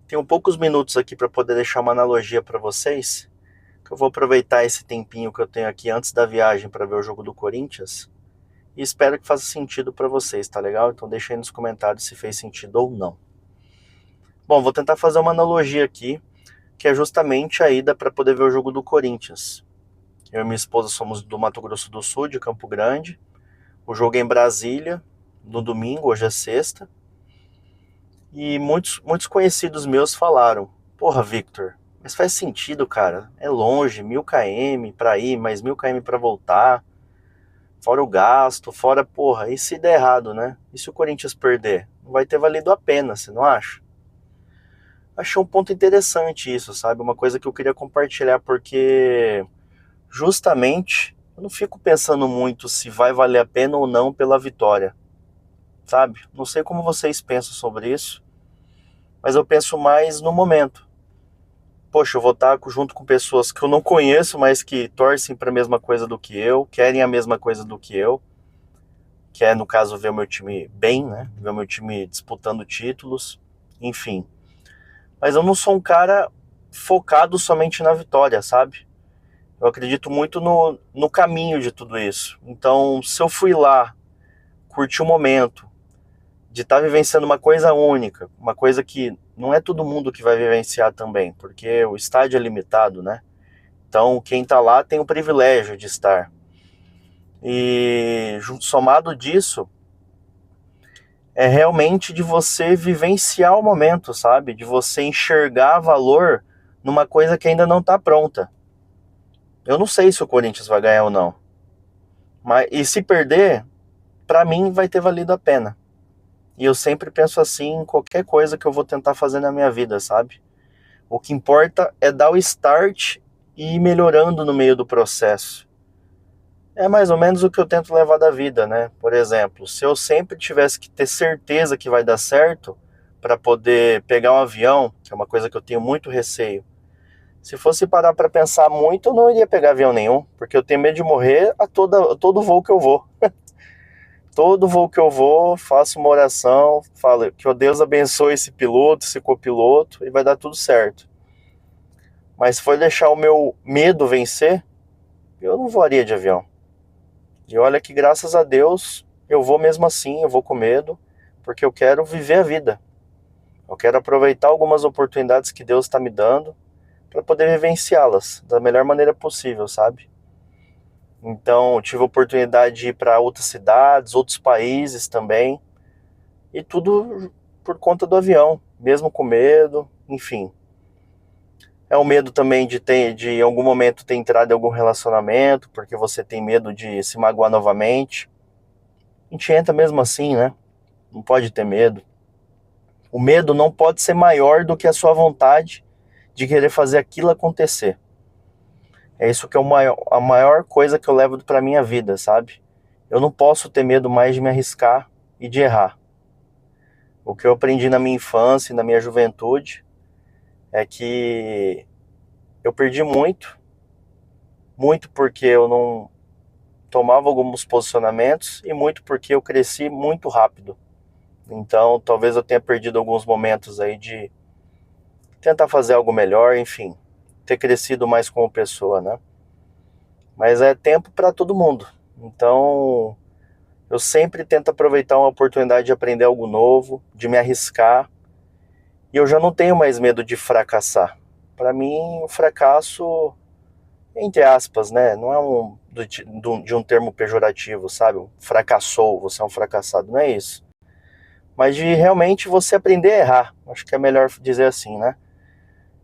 Tenho poucos minutos aqui para poder deixar uma analogia para vocês, que eu vou aproveitar esse tempinho que eu tenho aqui antes da viagem para ver o jogo do Corinthians e espero que faça sentido para vocês, tá legal? Então deixa aí nos comentários se fez sentido ou não. Bom, vou tentar fazer uma analogia aqui, que é justamente a ida para poder ver o jogo do Corinthians. Eu e minha esposa somos do Mato Grosso do Sul, de Campo Grande. O jogo é em Brasília, no domingo, hoje é sexta. E muitos conhecidos meus falaram: Porra, Victor, mas faz sentido, cara. É longe, 1000 km pra ir, mais 1000 km pra voltar. Fora o gasto, fora, porra, e se der errado, né? E se o Corinthians perder? Não vai ter valido a pena, você não acha? Achei um ponto interessante isso, sabe? Uma coisa que eu queria compartilhar, porque justamente eu não fico pensando muito se vai valer a pena ou não pela vitória, sabe? Não sei como vocês pensam sobre isso, mas eu penso mais no momento. Poxa, eu vou estar junto com pessoas que eu não conheço, mas que torcem para a mesma coisa do que eu, querem a mesma coisa do que eu, que é, no caso, ver o meu time bem, né? Ver o meu time disputando títulos, enfim. Mas eu não sou um cara focado somente na vitória, sabe? Eu acredito muito no caminho de tudo isso. Então, se eu fui lá, curti o momento, de estar vivenciando uma coisa única, uma coisa que não é todo mundo que vai vivenciar também, porque o estádio é limitado, né? Então, quem está lá tem o privilégio de estar. E somado disso, é realmente de você vivenciar o momento, sabe? De você enxergar valor numa coisa que ainda não está pronta. Eu não sei se o Corinthians vai ganhar ou não. Mas, e se perder, para mim vai ter valido a pena. E eu sempre penso assim em qualquer coisa que eu vou tentar fazer na minha vida, sabe? O que importa é dar o start e ir melhorando no meio do processo. É mais ou menos o que eu tento levar da vida, né? Por exemplo, se eu sempre tivesse que ter certeza que vai dar certo para poder pegar um avião, que é uma coisa que eu tenho muito receio. Se fosse parar para pensar muito, eu não iria pegar avião nenhum, porque eu tenho medo de morrer a todo voo que eu vou. Todo voo que eu vou, faço uma oração, falo que o Deus abençoe esse piloto, esse copiloto, e vai dar tudo certo. Mas se for deixar o meu medo vencer, eu não voaria de avião. E olha que graças a Deus eu vou mesmo assim, eu vou com medo, porque eu quero viver a vida. Eu quero aproveitar algumas oportunidades que Deus está me dando para poder vivenciá-las da melhor maneira possível, sabe? Então, eu tive a oportunidade de ir para outras cidades, outros países também, e tudo por conta do avião, mesmo com medo, enfim. É o medo também de em algum momento ter entrado em algum relacionamento, porque você tem medo de se magoar novamente. A gente entra mesmo assim, né? Não pode ter medo. O medo não pode ser maior do que a sua vontade de querer fazer aquilo acontecer. É isso que é a maior coisa que eu levo para minha vida, sabe? Eu não posso ter medo mais de me arriscar e de errar. O que eu aprendi na minha infância e na minha juventude é que eu perdi muito, muito porque eu não tomava alguns posicionamentos e muito porque eu cresci muito rápido. Então, talvez eu tenha perdido alguns momentos aí de tentar fazer algo melhor, enfim, ter crescido mais como pessoa, né? Mas é tempo para todo mundo. Então, eu sempre tento aproveitar uma oportunidade de aprender algo novo, de me arriscar. E eu já não tenho mais medo de fracassar. Para mim, o fracasso, entre aspas, né? Não é de um termo pejorativo, sabe? Fracassou, você é um fracassado. Não é isso. Mas de realmente você aprender a errar. Acho que é melhor dizer assim, né?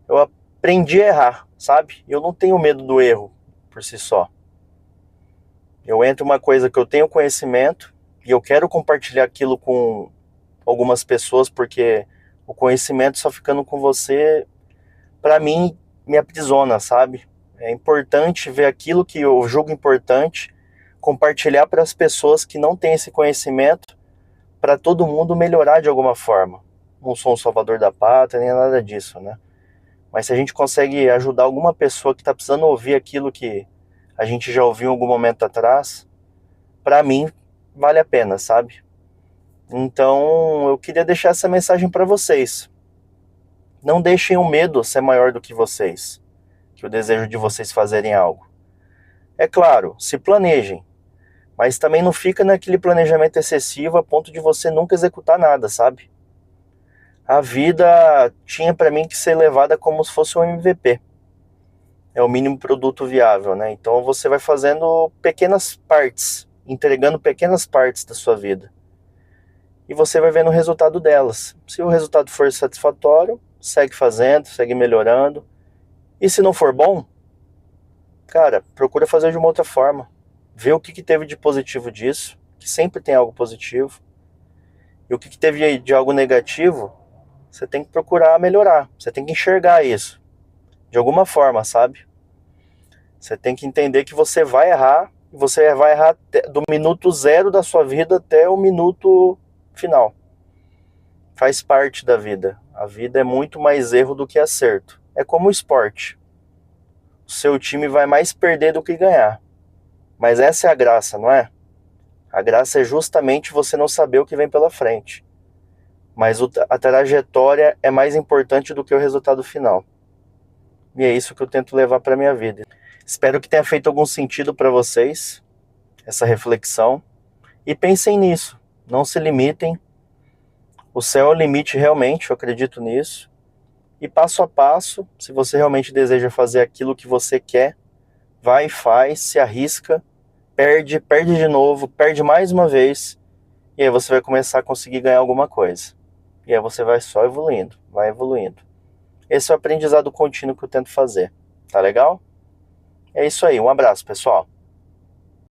Eu aprendi a errar, sabe? Eu não tenho medo do erro por si só. Eu entro uma coisa que eu tenho conhecimento e eu quero compartilhar aquilo com algumas pessoas, porque o conhecimento só ficando com você, para mim, me aprisiona, sabe? É importante ver aquilo que eu julgo importante, compartilhar para as pessoas que não têm esse conhecimento, para todo mundo melhorar de alguma forma. Não sou um salvador da pátria, nem nada disso, né? Mas se a gente consegue ajudar alguma pessoa que está precisando ouvir aquilo que a gente já ouviu em algum momento atrás, para mim, vale a pena, sabe? Então, eu queria deixar essa mensagem para vocês. Não deixem o medo ser maior do que vocês, que o desejo de vocês fazerem algo. É claro, se planejem, mas também não fica naquele planejamento excessivo a ponto de você nunca executar nada, sabe? A vida tinha para mim que ser levada como se fosse um MVP. É o mínimo produto viável, né? Então você vai fazendo pequenas partes, entregando pequenas partes da sua vida. E você vai vendo o resultado delas. Se o resultado for satisfatório, segue fazendo, segue melhorando. E se não for bom, cara, procura fazer de uma outra forma. Vê o que teve de positivo disso, que sempre tem algo positivo. E o que teve de algo negativo, você tem que procurar melhorar. Você tem que enxergar isso. De alguma forma, sabe? Você tem que entender que você vai errar. E você vai errar do minuto zero da sua vida até o minuto final. Faz parte da vida. A vida é muito mais erro do que acerto. É como o esporte. O seu time vai mais perder do que ganhar. Mas essa é a graça, não é? A graça é justamente você não saber o que vem pela frente. Mas a trajetória é mais importante do que o resultado final. E é isso que eu tento levar para minha vida. Espero que tenha feito algum sentido para vocês, essa reflexão. E pensem nisso. Não se limitem. O céu é o limite realmente, eu acredito nisso. E passo a passo, se você realmente deseja fazer aquilo que você quer, vai e faz, se arrisca, perde de novo, perde mais uma vez, e aí você vai começar a conseguir ganhar alguma coisa. E aí você vai só evoluindo, vai evoluindo. Esse é o aprendizado contínuo que eu tento fazer. Tá legal? É isso aí, um abraço, pessoal.